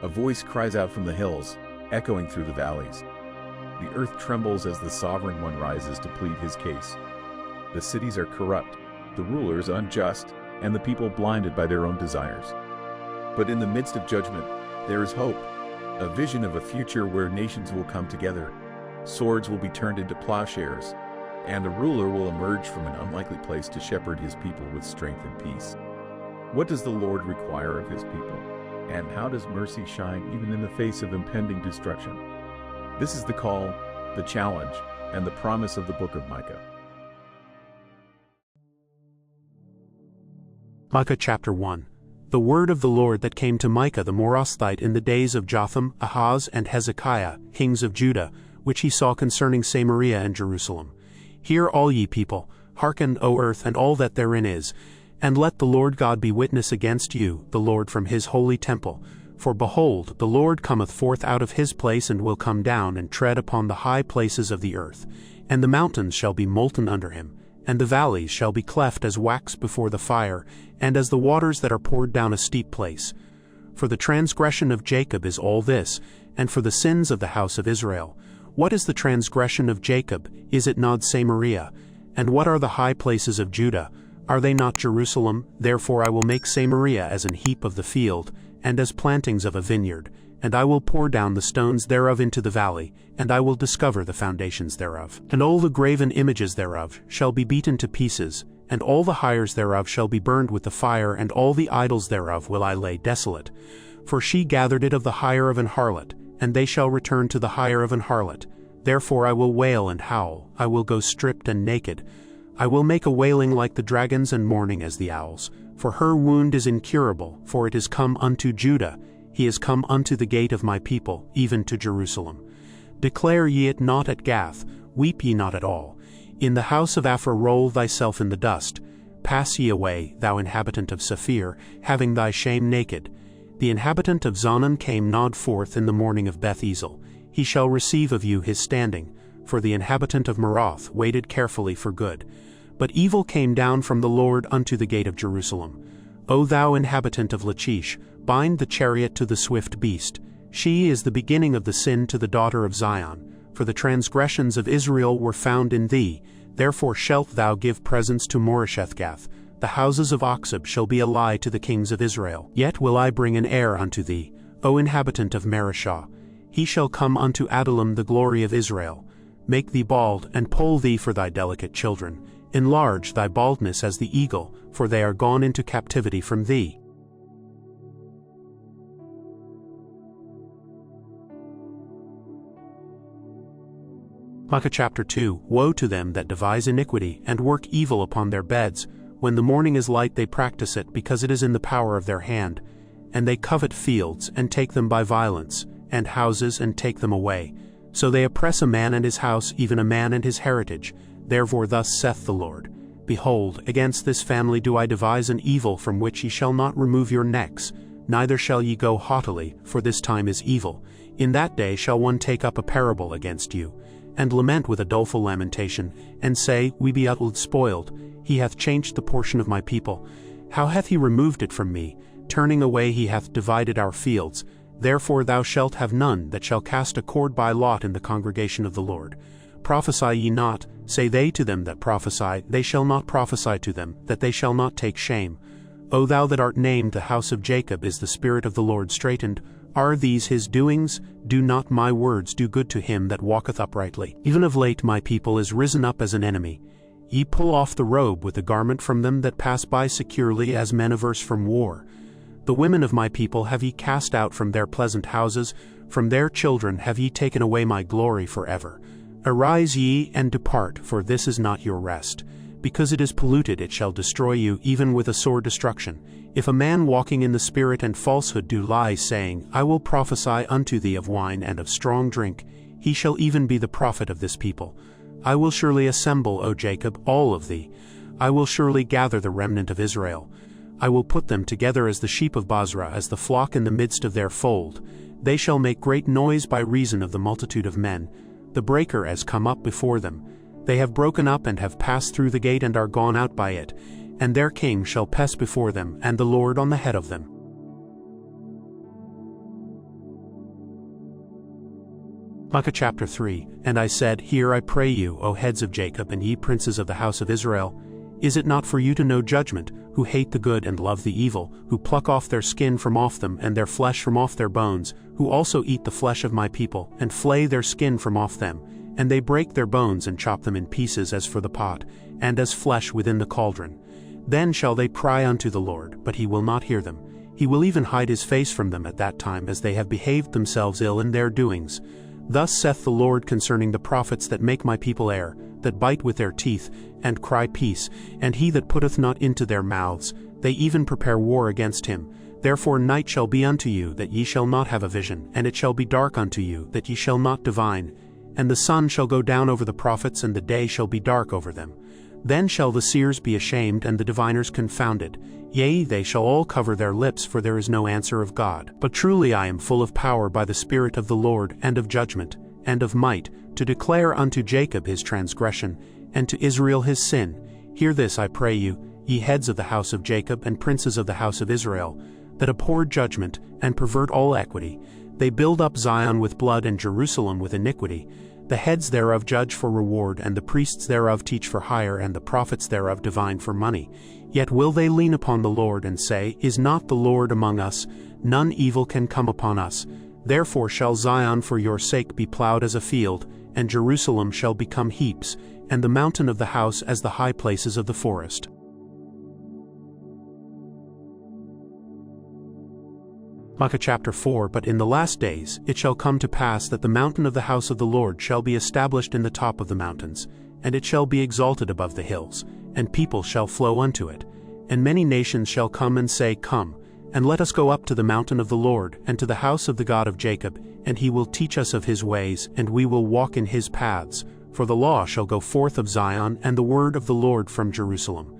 A voice cries out from the hills, echoing through the valleys. The earth trembles as the Sovereign One rises to plead his case. The cities are corrupt, the rulers unjust, and the people blinded by their own desires. But in the midst of judgment, there is hope, a vision of a future where nations will come together, swords will be turned into plowshares, and a ruler will emerge from an unlikely place to shepherd his people with strength and peace. What does the Lord require of his people? And how does mercy shine even in the face of impending destruction? This is the call, the challenge, and the promise of the Book of Micah. Micah chapter 1. The word of the Lord that came to Micah the Morasthite in the days of Jotham, Ahaz, and Hezekiah, kings of Judah, which he saw concerning Samaria and Jerusalem. Hear all ye people, hearken, O earth, and all that therein is, and let the Lord God be witness against you, the Lord from his holy temple. For behold, the Lord cometh forth out of his place, and will come down and tread upon the high places of the earth. And the mountains shall be molten under him, and the valleys shall be cleft as wax before the fire, and as the waters that are poured down a steep place. For the transgression of Jacob is all this, and for the sins of the house of Israel. What is the transgression of Jacob? Is it not Samaria? And what are the high places of Judah? Are they not Jerusalem? Therefore I will make Samaria as an heap of the field, and as plantings of a vineyard, and I will pour down the stones thereof into the valley, and I will discover the foundations thereof. And all the graven images thereof shall be beaten to pieces, and all the hires thereof shall be burned with the fire, and all the idols thereof will I lay desolate. For she gathered it of the hire of an harlot, and they shall return to the hire of an harlot. Therefore I will wail and howl, I will go stripped and naked. I will make a wailing like the dragons, and mourning as the owls. For her wound is incurable, for it is come unto Judah, he is come unto the gate of my people, even to Jerusalem. Declare ye it not at Gath, weep ye not at all. In the house of Aphra roll thyself in the dust. Pass ye away, thou inhabitant of Saphir, having thy shame naked. The inhabitant of Zonan came not forth in the morning of Beth Ezel. He shall receive of you his standing. For the inhabitant of Maroth waited carefully for good. But evil came down from the Lord unto the gate of Jerusalem. O thou inhabitant of Lachish, bind the chariot to the swift beast. She is the beginning of the sin to the daughter of Zion. For the transgressions of Israel were found in thee. Therefore shalt thou give presents to Moreshethgath. The houses of Oxib shall be a lie to the kings of Israel. Yet will I bring an heir unto thee, O inhabitant of Mareshah. He shall come unto Adullam the glory of Israel. Make thee bald, and poll thee for thy delicate children. Enlarge thy baldness as the eagle, for they are gone into captivity from thee. Micah chapter 2. Woe to them that devise iniquity, and work evil upon their beds. When the morning is light they practice it, because it is in the power of their hand. And they covet fields, and take them by violence, and houses, and take them away. So they oppress a man and his house, even a man and his heritage. Therefore thus saith the Lord, Behold, against this family do I devise an evil from which ye shall not remove your necks, neither shall ye go haughtily, for this time is evil. In that day shall one take up a parable against you, and lament with a doleful lamentation, and say, We be utterly spoiled, he hath changed the portion of my people. How hath he removed it from me? Turning away he hath divided our fields. Therefore thou shalt have none that shall cast a cord by lot in the congregation of the Lord. Prophesy ye not, say they to them that prophesy, they shall not prophesy to them, that they shall not take shame. O thou that art named the house of Jacob, is the Spirit of the Lord straitened? Are these his doings? Do not my words do good to him that walketh uprightly? Even of late my people is risen up as an enemy. Ye pull off the robe with the garment from them that pass by securely, as men averse from war. The women of my people have ye cast out from their pleasant houses, from their children have ye taken away my glory forever. Arise ye, and depart, for this is not your rest. Because it is polluted it shall destroy you, even with a sore destruction. If a man walking in the Spirit and falsehood do lie, saying, I will prophesy unto thee of wine and of strong drink, he shall even be the prophet of this people. I will surely assemble, O Jacob, all of thee. I will surely gather the remnant of Israel. I will put them together as the sheep of Basra, as the flock in the midst of their fold. They shall make great noise by reason of the multitude of men. The breaker has come up before them. They have broken up and have passed through the gate and are gone out by it. And their king shall pass before them, and the Lord on the head of them. Micah chapter 3. And I said, Hear I pray you, O heads of Jacob, and ye princes of the house of Israel. Is it not for you to know judgment, who hate the good and love the evil, who pluck off their skin from off them, and their flesh from off their bones, who also eat the flesh of my people, and flay their skin from off them, and they break their bones and chop them in pieces as for the pot, and as flesh within the cauldron? Then shall they cry unto the Lord, but he will not hear them. He will even hide his face from them at that time, as they have behaved themselves ill in their doings. Thus saith the Lord concerning the prophets that make my people err, that bite with their teeth, and cry peace, and he that putteth not into their mouths, they even prepare war against him. Therefore night shall be unto you, that ye shall not have a vision, and it shall be dark unto you, that ye shall not divine. And the sun shall go down over the prophets, and the day shall be dark over them. Then shall the seers be ashamed, and the diviners confounded. Yea, they shall all cover their lips, for there is no answer of God. But truly I am full of power by the Spirit of the Lord, and of judgment, and of might, to declare unto Jacob his transgression, and to Israel his sin. Hear this, I pray you, ye heads of the house of Jacob, and princes of the house of Israel, that abhor judgment, and pervert all equity. They build up Zion with blood, and Jerusalem with iniquity. The heads thereof judge for reward, and the priests thereof teach for hire, and the prophets thereof divine for money. Yet will they lean upon the Lord, and say, Is not the Lord among us? None evil can come upon us. Therefore shall Zion for your sake be plowed as a field, and Jerusalem shall become heaps, and the mountain of the house as the high places of the forest. Micah chapter 4. But in the last days it shall come to pass that the mountain of the house of the Lord shall be established in the top of the mountains, and it shall be exalted above the hills, and people shall flow unto it. And many nations shall come and say, Come, and let us go up to the mountain of the Lord, and to the house of the God of Jacob, and he will teach us of his ways, and we will walk in his paths. For the law shall go forth of Zion, and the word of the Lord from Jerusalem.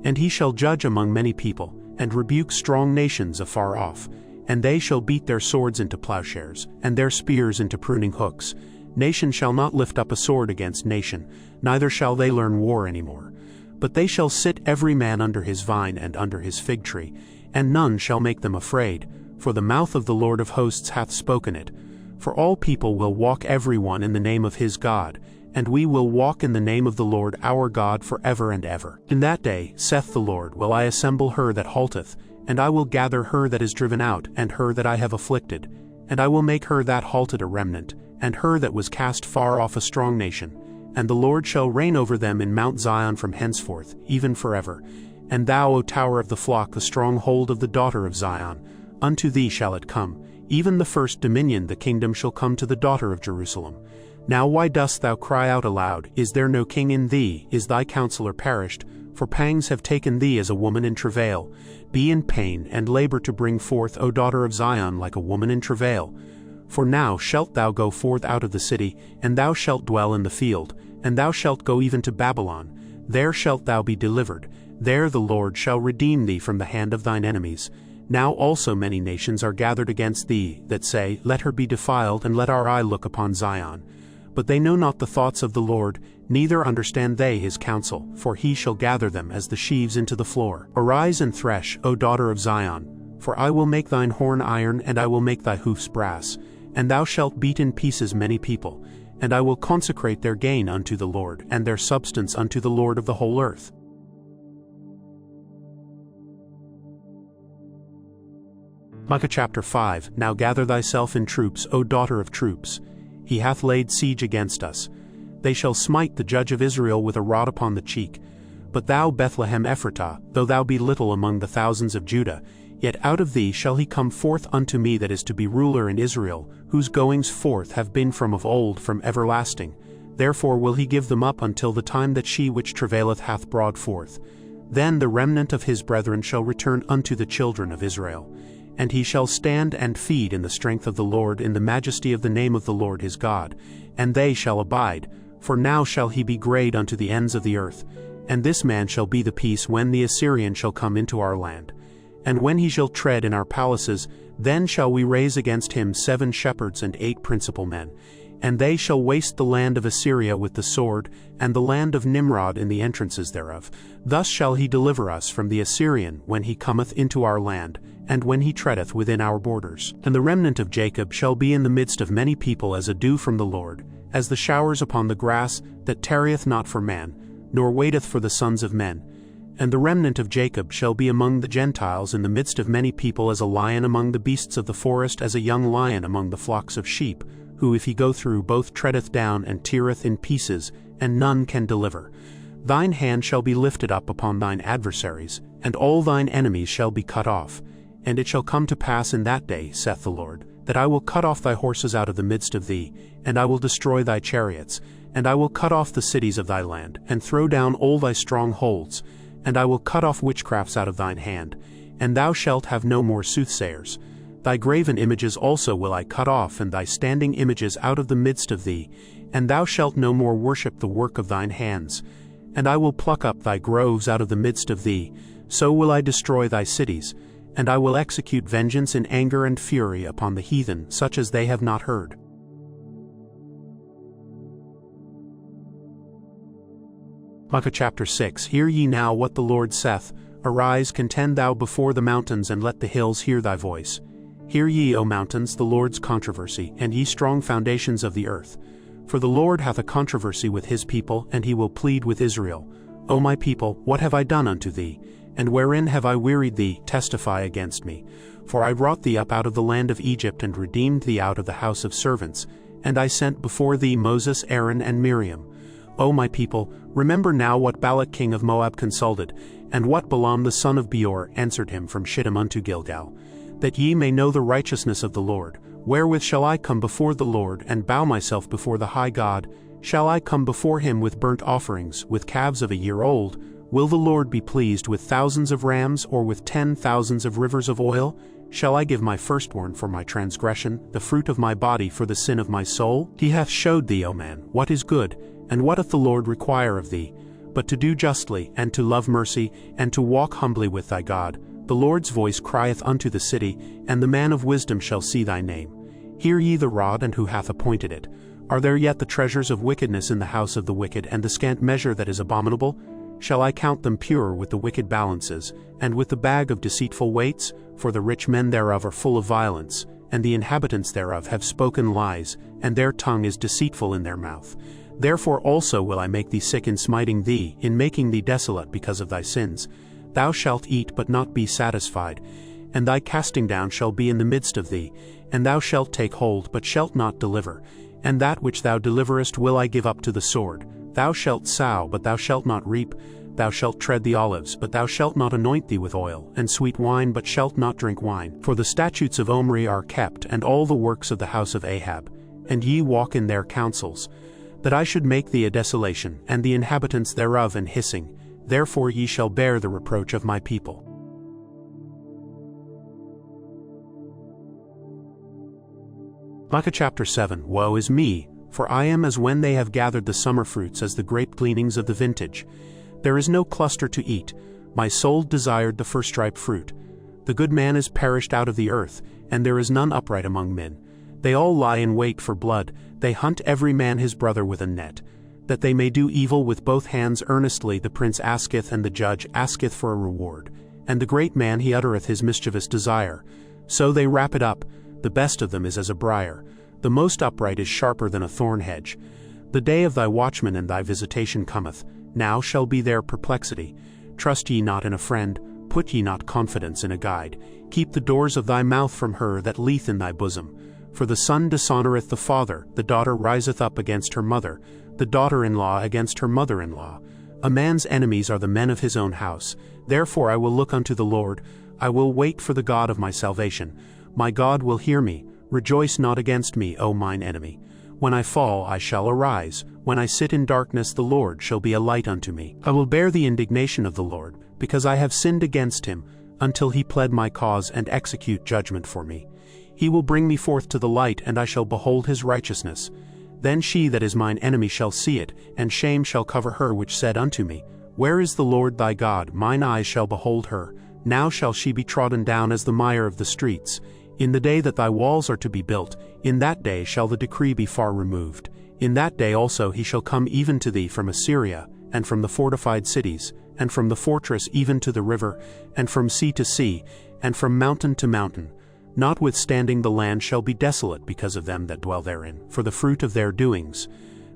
And he shall judge among many people, and rebuke strong nations afar off. And they shall beat their swords into plowshares, and their spears into pruning hooks. Nation shall not lift up a sword against nation, neither shall they learn war any more. But they shall sit every man under his vine and under his fig tree, and none shall make them afraid, for the mouth of the Lord of hosts hath spoken it. For all people will walk every one in the name of his God, and we will walk in the name of the Lord our God for ever and ever. In that day, saith the Lord, will I assemble her that halteth, and I will gather her that is driven out, and her that I have afflicted, and I will make her that halted a remnant, and her that was cast far off a strong nation. And the Lord shall reign over them in Mount Zion from henceforth, even forever. And thou, O tower of the flock, the stronghold of the daughter of Zion, unto thee shall it come. Even the first dominion, the kingdom, shall come to the daughter of Jerusalem. Now why dost thou cry out aloud? Is there no king in thee? Is thy counselor perished? For pangs have taken thee as a woman in travail. Be in pain, and labor to bring forth, O daughter of Zion, like a woman in travail. For now shalt thou go forth out of the city, and thou shalt dwell in the field, and thou shalt go even to Babylon. There shalt thou be delivered. There the Lord shall redeem thee from the hand of thine enemies. Now also many nations are gathered against thee, that say, Let her be defiled, and let our eye look upon Zion. But they know not the thoughts of the Lord, neither understand they his counsel, for he shall gather them as the sheaves into the floor. Arise and thresh, O daughter of Zion, for I will make thine horn iron, and I will make thy hoofs brass, and thou shalt beat in pieces many people. And I will consecrate their gain unto the Lord, and their substance unto the Lord of the whole earth. Micah chapter 5. Now gather thyself in troops, O daughter of troops. He hath laid siege against us. They shall smite the judge of Israel with a rod upon the cheek. But thou, Bethlehem Ephratah, though thou be little among the thousands of Judah, yet out of thee shall he come forth unto me that is to be ruler in Israel, whose goings forth have been from of old, from everlasting. Therefore will he give them up until the time that she which travaileth hath brought forth. Then the remnant of his brethren shall return unto the children of Israel. And he shall stand and feed in the strength of the Lord, in the majesty of the name of the Lord his God. And they shall abide, for now shall he be great unto the ends of the earth. And this man shall be the peace when the Assyrian shall come into our land. And when he shall tread in our palaces, then shall we raise against him 7 shepherds and 8 principal men. And they shall waste the land of Assyria with the sword, and the land of Nimrod in the entrances thereof. Thus shall he deliver us from the Assyrian when he cometh into our land, and when he treadeth within our borders. And the remnant of Jacob shall be in the midst of many people as a dew from the Lord, as the showers upon the grass, that tarrieth not for man, nor waiteth for the sons of men. And the remnant of Jacob shall be among the Gentiles in the midst of many people as a lion among the beasts of the forest, as a young lion among the flocks of sheep, who if he go through both treadeth down and teareth in pieces, and none can deliver. Thine hand shall be lifted up upon thine adversaries, and all thine enemies shall be cut off. And it shall come to pass in that day, saith the Lord, that I will cut off thy horses out of the midst of thee, and I will destroy thy chariots, and I will cut off the cities of thy land, and throw down all thy strongholds, and I will cut off witchcrafts out of thine hand, and thou shalt have no more soothsayers. Thy graven images also will I cut off, and thy standing images out of the midst of thee, and thou shalt no more worship the work of thine hands. And I will pluck up thy groves out of the midst of thee, so will I destroy thy cities, and I will execute vengeance in anger and fury upon the heathen, such as they have not heard. Micah chapter 6. Hear ye now what the Lord saith. Arise, contend thou before the mountains, and let the hills hear thy voice. Hear ye, O mountains, the Lord's controversy, and ye strong foundations of the earth. For the Lord hath a controversy with his people, and he will plead with Israel. O my people, what have I done unto thee? And wherein have I wearied thee? Testify against me. For I brought thee up out of the land of Egypt, and redeemed thee out of the house of servants. And I sent before thee Moses, Aaron, and Miriam. O my people, remember now what Balak king of Moab consulted, and what Balaam the son of Beor answered him from Shittim unto Gilgal, that ye may know the righteousness of the Lord. Wherewith shall I come before the Lord, and bow myself before the high God? Shall I come before him with burnt offerings, with calves of a year old? Will the Lord be pleased with thousands of rams, or with 10,000 of rivers of oil? Shall I give my firstborn for my transgression, the fruit of my body for the sin of my soul? He hath showed thee, O man, what is good, and what doth the Lord require of thee, but to do justly, and to love mercy, and to walk humbly with thy God. The Lord's voice crieth unto the city, and the man of wisdom shall see thy name. Hear ye the rod, and who hath appointed it? Are there yet the treasures of wickedness in the house of the wicked, and the scant measure that is abominable? Shall I count them pure with the wicked balances, and with the bag of deceitful weights? For the rich men thereof are full of violence, and the inhabitants thereof have spoken lies, and their tongue is deceitful in their mouth. Therefore also will I make thee sick in smiting thee, in making thee desolate because of thy sins. Thou shalt eat, but not be satisfied, and thy casting down shall be in the midst of thee, and thou shalt take hold, but shalt not deliver. And that which thou deliverest will I give up to the sword. Thou shalt sow, but thou shalt not reap. Thou shalt tread the olives, but thou shalt not anoint thee with oil, and sweet wine, but shalt not drink wine. For the statutes of Omri are kept, and all the works of the house of Ahab, and ye walk in their counsels, that I should make thee a desolation, and the inhabitants thereof an hissing. Therefore ye shall bear the reproach of my people. Micah chapter 7. Woe is me, for I am as when they have gathered the summer fruits, as the grape gleanings of the vintage. There is no cluster to eat. My soul desired the firstripe fruit. The good man is perished out of the earth, and there is none upright among men. They all lie in wait for blood. They hunt every man his brother with a net, that they may do evil with both hands earnestly. The prince asketh, and the judge asketh for a reward, and the great man he uttereth his mischievous desire. So they wrap it up. The best of them is as a briar. The most upright is sharper than a thorn hedge. The day of thy watchman and thy visitation cometh. Now shall be their perplexity. Trust ye not in a friend, put ye not confidence in a guide. Keep the doors of thy mouth from her that leeth in thy bosom. For the son dishonoureth the father, the daughter riseth up against her mother, the daughter-in-law against her mother-in-law. A man's enemies are the men of his own house. Therefore I will look unto the Lord. I will wait for the God of my salvation. My God will hear me. Rejoice not against me, O mine enemy. When I fall, I shall arise. When I sit in darkness, the Lord shall be a light unto me. I will bear the indignation of the Lord, because I have sinned against him, until he plead my cause and execute judgment for me. He will bring me forth to the light, and I shall behold his righteousness. Then she that is mine enemy shall see it, and shame shall cover her which said unto me, Where is the Lord thy God? Mine eyes shall behold her. Now shall she be trodden down as the mire of the streets. In the day that thy walls are to be built, In that day shall the decree be far removed. In that day also he shall come even to thee from Assyria, and from the fortified cities, and from the fortress even to the river, and from sea to sea, and from mountain to mountain. Notwithstanding the land shall be desolate because of them that dwell therein, for the fruit of their doings.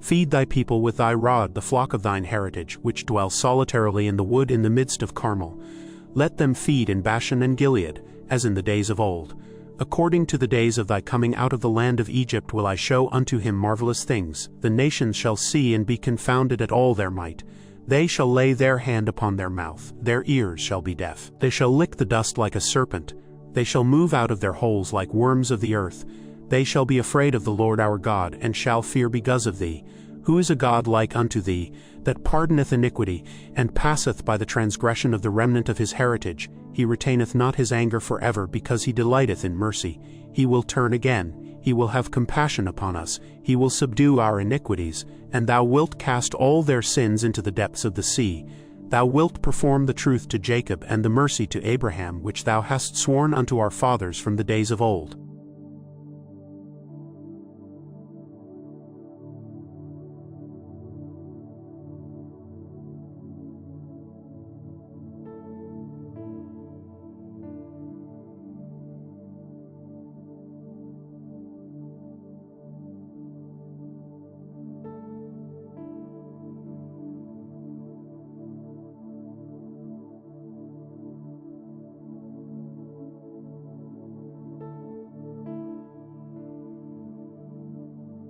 Feed thy people with thy rod, the flock of thine heritage, which dwell solitarily in the wood in the midst of Carmel. Let them feed in Bashan and Gilead, as in the days of old. According to the days of thy coming out of the land of Egypt will I show unto him marvelous things. The nations shall see and be confounded at all their might. They shall lay their hand upon their mouth, their ears shall be deaf. They shall lick the dust like a serpent. They shall move out of their holes like worms of the earth. They shall be afraid of the Lord our God, and shall fear because of thee. Who is a God like unto thee, that pardoneth iniquity, and passeth by the transgression of the remnant of his heritage? He retaineth not his anger forever, because he delighteth in mercy. He will turn again. He will have compassion upon us. He will subdue our iniquities. And thou wilt cast all their sins into the depths of the sea. Thou wilt perform the truth to Jacob, and the mercy to Abraham, which thou hast sworn unto our fathers from the days of old.